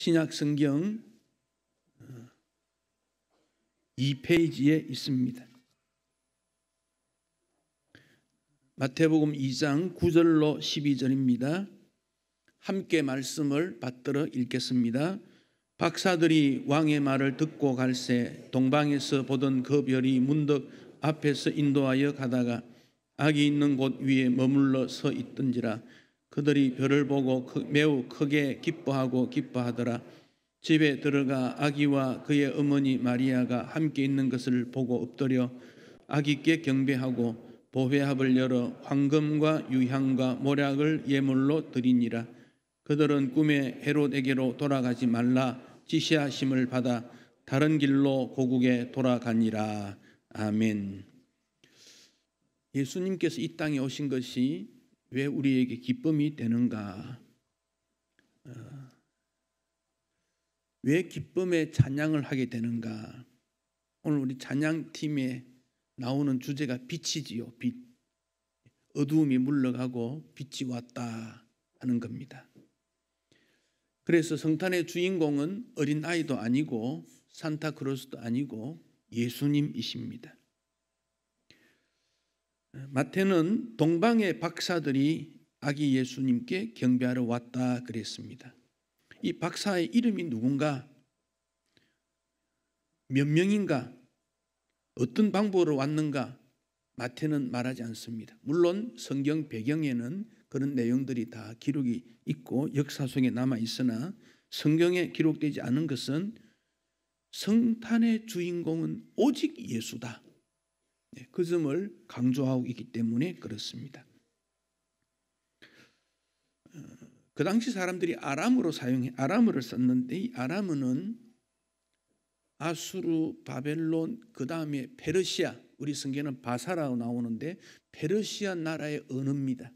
신약 성경 2페이지에 있습니다. 마태복음 2장 9절로 12절입니다. 함께 말씀을 받들어 읽겠습니다. 박사들이 왕의 말을 듣고 갈새 동방에서 보던 그 별이 문득 앞에서 인도하여 가다가 악이 있는 곳 위에 머물러 서 있던지라. 그들이 별을 보고 매우 크게 기뻐하더라. 집에 들어가 아기와 그의 어머니 마리아가 함께 있는 것을 보고 엎드려 아기께 경배하고 보배합을 열어 황금과 유향과 모략을 예물로 드리니라. 그들은 꿈에 헤롯에게로 돌아가지 말라 지시하심을 받아 다른 길로 고국에 돌아가니라. 아멘. 예수님께서 이 땅에 오신 것이 왜 우리에게 기쁨이 되는가? 왜 기쁨의 찬양을 하게 되는가? 오늘 우리 찬양팀에 나오는 주제가 빛이지요. 빛. 어두움이 물러가고 빛이 왔다 하는 겁니다. 그래서 성탄의 주인공은 어린아이도 아니고 산타크로스도 아니고 예수님이십니다. 마태는 동방의 박사들이 아기 예수님께 경배하러 왔다 그랬습니다. 이 박사의 이름이 누군가? 몇 명인가? 어떤 방법으로 왔는가? 마태는 말하지 않습니다. 물론 성경 배경에는 그런 내용들이 다 기록이 있고 역사 속에 남아 있으나 성경에 기록되지 않은 것은 성탄의 주인공은 오직 예수다. 그 점을 강조하고 있기 때문에 그렇습니다. 그 당시 사람들이 아람어를 썼는데 이 아람어는 아수르, 바벨론, 그 다음에 페르시아, 우리 성경에는 바사라고 나오는데 페르시아 나라의 언어입니다.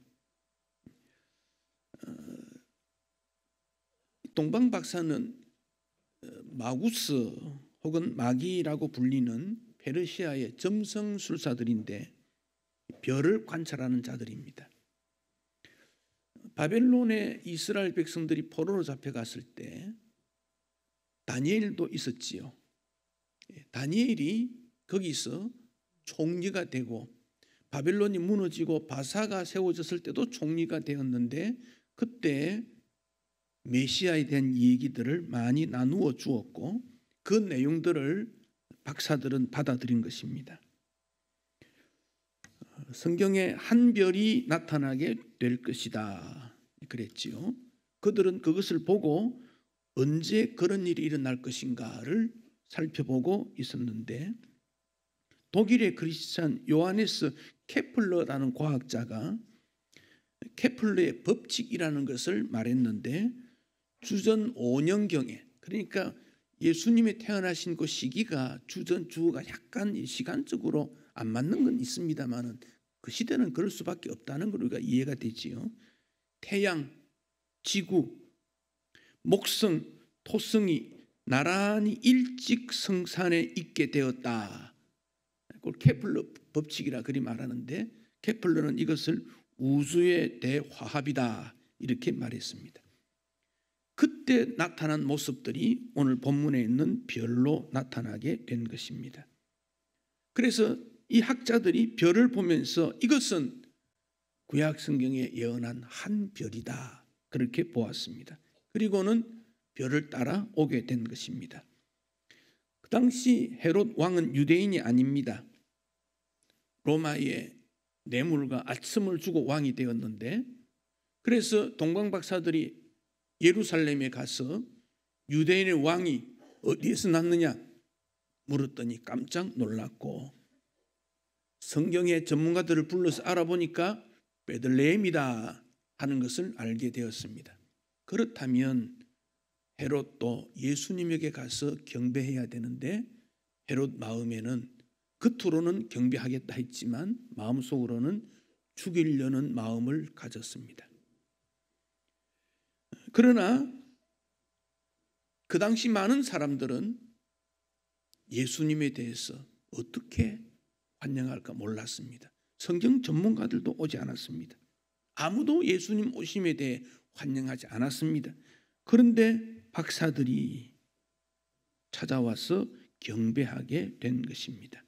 동방 박사는 마구스 혹은 마기라고 불리는 페르시아의 점성술사들인데 별을 관찰하는 자들입니다. 바벨론의 이스라엘 백성들이 포로로 잡혀갔을 때 다니엘도 있었지요. 다니엘이 거기서 총리가 되고 바벨론이 무너지고 바사가 세워졌을 때도 총리가 되었는데 그때 메시아에 대한 얘기들을 많이 나누어 주었고 그 내용들을 박사들은 받아들인 것입니다. 성경에 한 별이 나타나게 될 것이다 그랬지요. 그들은 그것을 보고 언제 그런 일이 일어날 것인가를 살펴보고 있었는데 독일의 크리스찬 요하네스 케플러라는 과학자가 케플러의 법칙이라는 것을 말했는데 주전 5년경에, 그러니까 예수님이 태어나신 그 시기가 주가 약간 시간적으로 안 맞는 건 있습니다만은 그 시대는 그럴 수밖에 없다는 걸 우리가 이해가 되지요. 태양, 지구, 목성, 토성이 나란히 일찍 성산에 있게 되었다. 그걸 케플러 법칙이라 그리 말하는데 케플러는 이것을 우주의 대화합이다 이렇게 말했습니다. 그때 나타난 모습들이 오늘 본문에 있는 별로 나타나게 된 것입니다. 그래서 이 학자들이 별을 보면서 이것은 구약 성경에 예언한 한 별이다 그렇게 보았습니다. 그리고는 별을 따라 오게 된 것입니다. 그 당시 헤롯 왕은 유대인이 아닙니다. 로마의 뇌물과 아첨을 주고 왕이 되었는데 그래서 동방 박사들이 예루살렘에 가서 유대인의 왕이 어디에서 났느냐 물었더니 깜짝 놀랐고 성경의 전문가들을 불러서 알아보니까 베들레헴이다 하는 것을 알게 되었습니다. 그렇다면 헤롯도 예수님에게 가서 경배해야 되는데 헤롯 마음에는 겉으로는 경배하겠다 했지만 마음속으로는 죽이려는 마음을 가졌습니다. 그러나 그 당시 많은 사람들은 예수님에 대해서 어떻게 환영할까 몰랐습니다. 성경 전문가들도 오지 않았습니다. 아무도 예수님 오심에 대해 환영하지 않았습니다. 그런데 박사들이 찾아와서 경배하게 된 것입니다.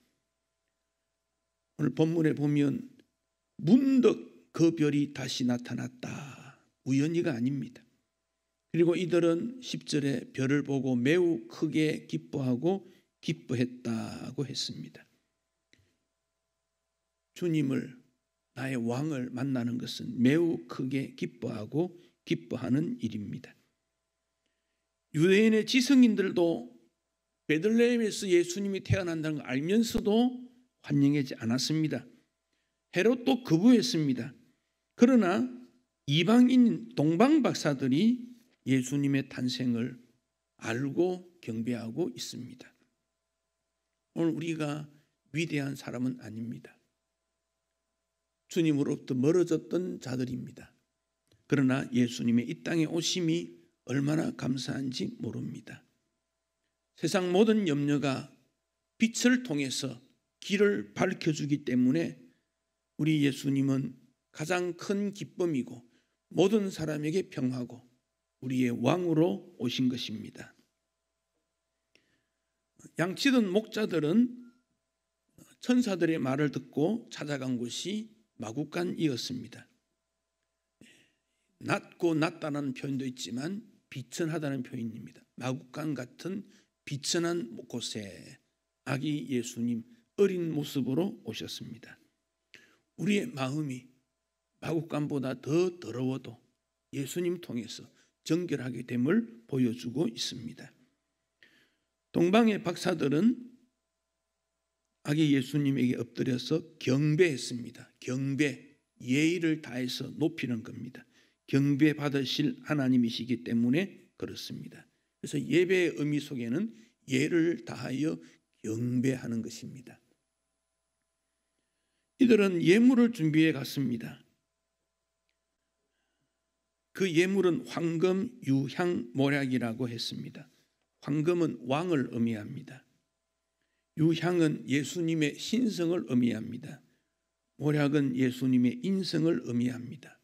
오늘 본문에 보면 문득 그 별이 다시 나타났다. 우연히가 아닙니다. 그리고 이들은 10절에 별을 보고 매우 크게 기뻐하고 기뻐했다고 했습니다. 주님을, 나의 왕을 만나는 것은 매우 크게 기뻐하고 기뻐하는 일입니다. 유대인의 지성인들도 베들레헴에서 예수님이 태어난다는 걸 알면서도 환영하지 않았습니다. 헤롯도 거부했습니다. 그러나 이방인 동방 박사들이 예수님의 탄생을 알고 경배하고 있습니다. 오늘 우리가 위대한 사람은 아닙니다. 주님으로부터 멀어졌던 자들입니다. 그러나 예수님의 이 땅에 오심이 얼마나 감사한지 모릅니다. 세상 모든 염려가 빛을 통해서 길을 밝혀주기 때문에 우리 예수님은 가장 큰 기쁨이고 모든 사람에게 평화고 우리의 왕으로 오신 것입니다. 양치던 목자들은 천사들의 말을 듣고 찾아간 곳이 마구간이었습니다. 낮고 낮다는 표현도 있지만 비천하다는 표현입니다. 마구간 같은 비천한 곳에 아기 예수님 어린 모습으로 오셨습니다. 우리의 마음이 마구간보다 더 더러워도 예수님 통해서 정결하게 됨을 보여주고 있습니다. 동방의 박사들은 아기 예수님에게 엎드려서 경배했습니다. 경배, 예의를 다해서 높이는 겁니다. 경배 받으실 하나님이시기 때문에 그렇습니다. 그래서 예배의 의미 속에는 예를 다하여 경배하는 것입니다. 이들은 예물을 준비해 갔습니다. 그 예물은 황금, 유향, 모략이라고 했습니다. 황금은 왕을 의미합니다. 유향은 예수님의 신성을 의미합니다. 모략은 예수님의 인성을 의미합니다.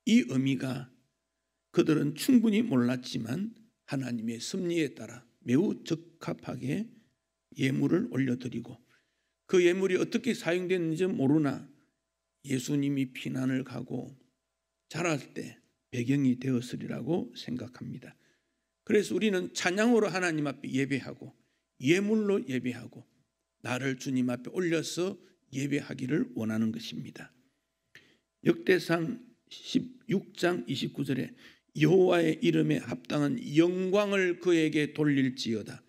이 의미가 그들은 충분히 몰랐지만 하나님의 섭리에 따라 매우 적합하게 예물을 올려드리고 그 예물이 어떻게 사용됐는지 모르나 예수님이 피난을 가고 자랄 때 배경이 되었으리라고 생각합니다. 그래서 우리는 찬양으로 하나님 앞에 예배하고 예물로 예배하고 나를 주님 앞에 올려서 예배하기를 원하는 것입니다. 역대상 16장 29절에 여호와의 이름에 합당한 영광을 그에게 돌릴지어다.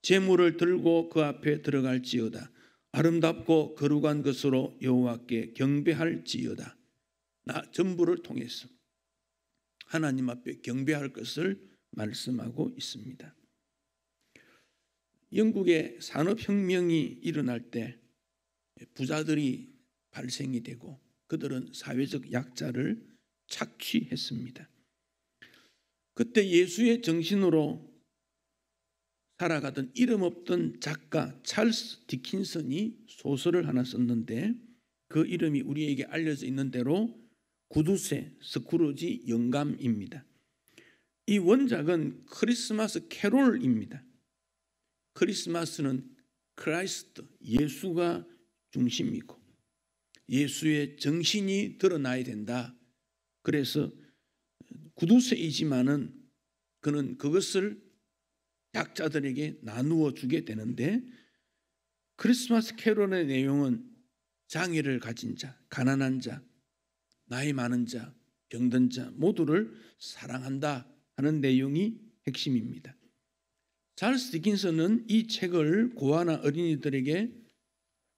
제물을 들고 그 앞에 들어갈지어다. 아름답고 거룩한 것으로 여호와께 경배할지어다. 나 전부를 통해서 하나님 앞에 경배할 것을 말씀하고 있습니다. 영국의 산업혁명이 일어날 때 부자들이 발생이 되고 그들은 사회적 약자를 착취했습니다. 그때 예수의 정신으로 살아가던 이름 없던 작가 찰스 디킨슨이 소설을 하나 썼는데 그 이름이 우리에게 알려져 있는 대로 구두쇠 스크루지 영감입니다. 이 원작은 크리스마스 캐롤입니다. 크리스마스는 크라이스트, 예수가 중심이고 예수의 정신이 드러나야 된다. 그래서 구두쇠이지만은 그는 그것을 약자들에게 나누어 주게 되는데 크리스마스 캐롤의 내용은 장애를 가진 자, 가난한 자, 나이 많은 자, 병든 자 모두를 사랑한다 하는 내용이 핵심입니다. 찰스 디킨슨은 이 책을 고아나 어린이들에게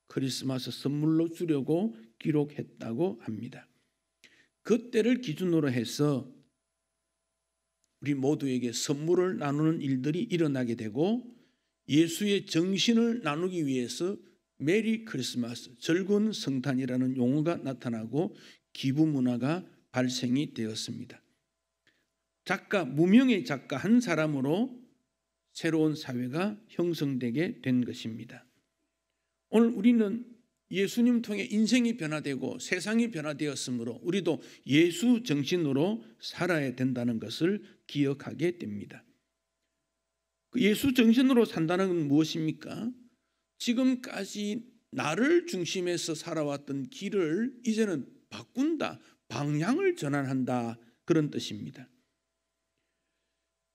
크리스마스 선물로 주려고 기록했다고 합니다. 그때를 기준으로 해서 우리 모두에게 선물을 나누는 일들이 일어나게 되고 예수의 정신을 나누기 위해서 메리 크리스마스, 즐거운 성탄이라는 용어가 나타나고 기부 문화가 발생이 되었습니다. 작가, 무명의 작가 한 사람으로 새로운 사회가 형성되게 된 것입니다. 오늘 우리는 예수님 통해 인생이 변화되고 세상이 변화되었으므로 우리도 예수 정신으로 살아야 된다는 것을 기억하게 됩니다. 예수 정신으로 산다는 건 무엇입니까? 지금까지 나를 중심에서 살아왔던 길을 이제는 바꾼다, 방향을 전환한다, 그런 뜻입니다.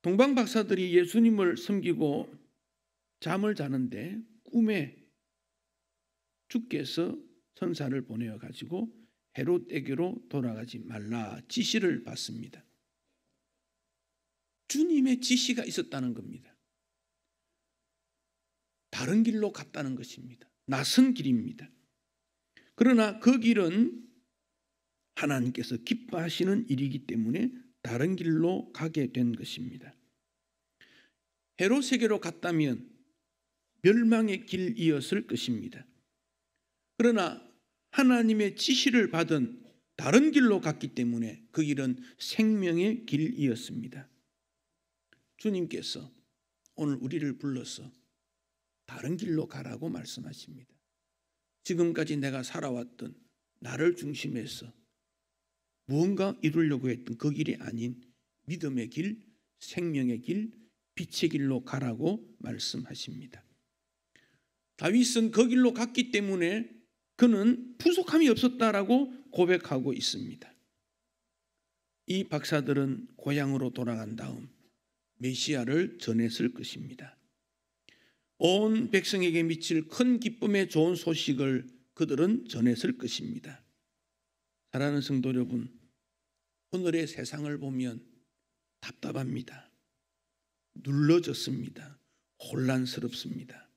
동방 박사들이 예수님을 섬기고 잠을 자는데 꿈에 주께서 천사를 보내어 가지고 헤롯에게로 돌아가지 말라 지시를 받습니다. 주님의 지시가 있었다는 겁니다. 다른 길로 갔다는 것입니다. 낯선 길입니다. 그러나 그 길은 하나님께서 기뻐하시는 일이기 때문에 다른 길로 가게 된 것입니다. 헤롯에게로 갔다면 멸망의 길이었을 것입니다. 그러나 하나님의 지시를 받은 다른 길로 갔기 때문에 그 길은 생명의 길이었습니다. 주님께서 오늘 우리를 불러서 다른 길로 가라고 말씀하십니다. 지금까지 내가 살아왔던 나를 중심해서 무언가 이루려고 했던 그 길이 아닌 믿음의 길, 생명의 길, 빛의 길로 가라고 말씀하십니다. 다윗은 그 길로 갔기 때문에 그는 부족함이 없었다라고 고백하고 있습니다. 이 박사들은 고향으로 돌아간 다음 메시아를 전했을 것입니다. 온 백성에게 미칠 큰 기쁨의 좋은 소식을 그들은 전했을 것입니다. 사랑하는 성도 여러분, 오늘의 세상을 보면 답답합니다. 눌러졌습니다. 혼란스럽습니다.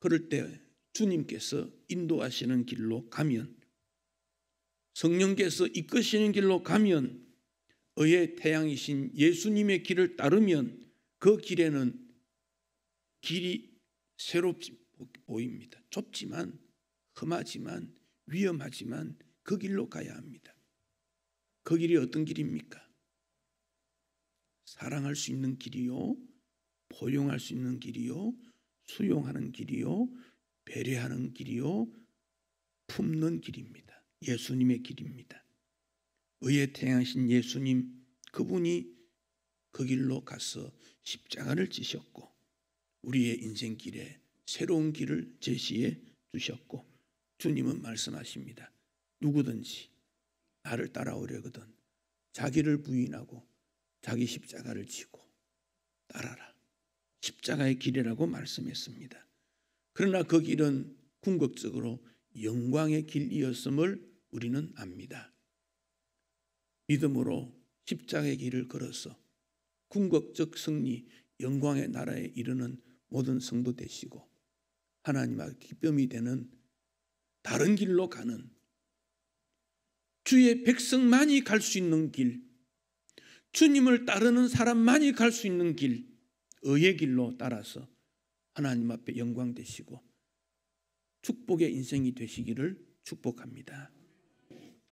그럴 때 주님께서 인도하시는 길로 가면, 성령께서 이끄시는 길로 가면, 의의 태양이신 예수님의 길을 따르면 그 길에는 길이 새롭게 보입니다. 좁지만, 험하지만, 위험하지만 그 길로 가야 합니다. 그 길이 어떤 길입니까? 사랑할 수 있는 길이요, 포용할 수 있는 길이요, 수용하는 길이요, 배려하는 길이요, 품는 길입니다. 예수님의 길입니다. 의의 태양이신 예수님, 그분이 그 길로 가서 십자가를 지셨고 우리의 인생길에 새로운 길을 제시해 주셨고, 주님은 말씀하십니다. 누구든지 나를 따라오려거든 자기를 부인하고 자기 십자가를 지고 따라라. 십자가의 길이라고 말씀했습니다. 그러나 그 길은 궁극적으로 영광의 길이었음을 우리는 압니다. 믿음으로 십자가의 길을 걸어서 궁극적 승리, 영광의 나라에 이르는 모든 성도 되시고 하나님의 기쁨이 되는 다른 길로 가는, 주의 백성만이 갈 수 있는 길, 주님을 따르는 사람만이 갈 수 있는 길, 의의 길로 따라서 하나님 앞에 영광 되시고 축복의 인생이 되시기를 축복합니다.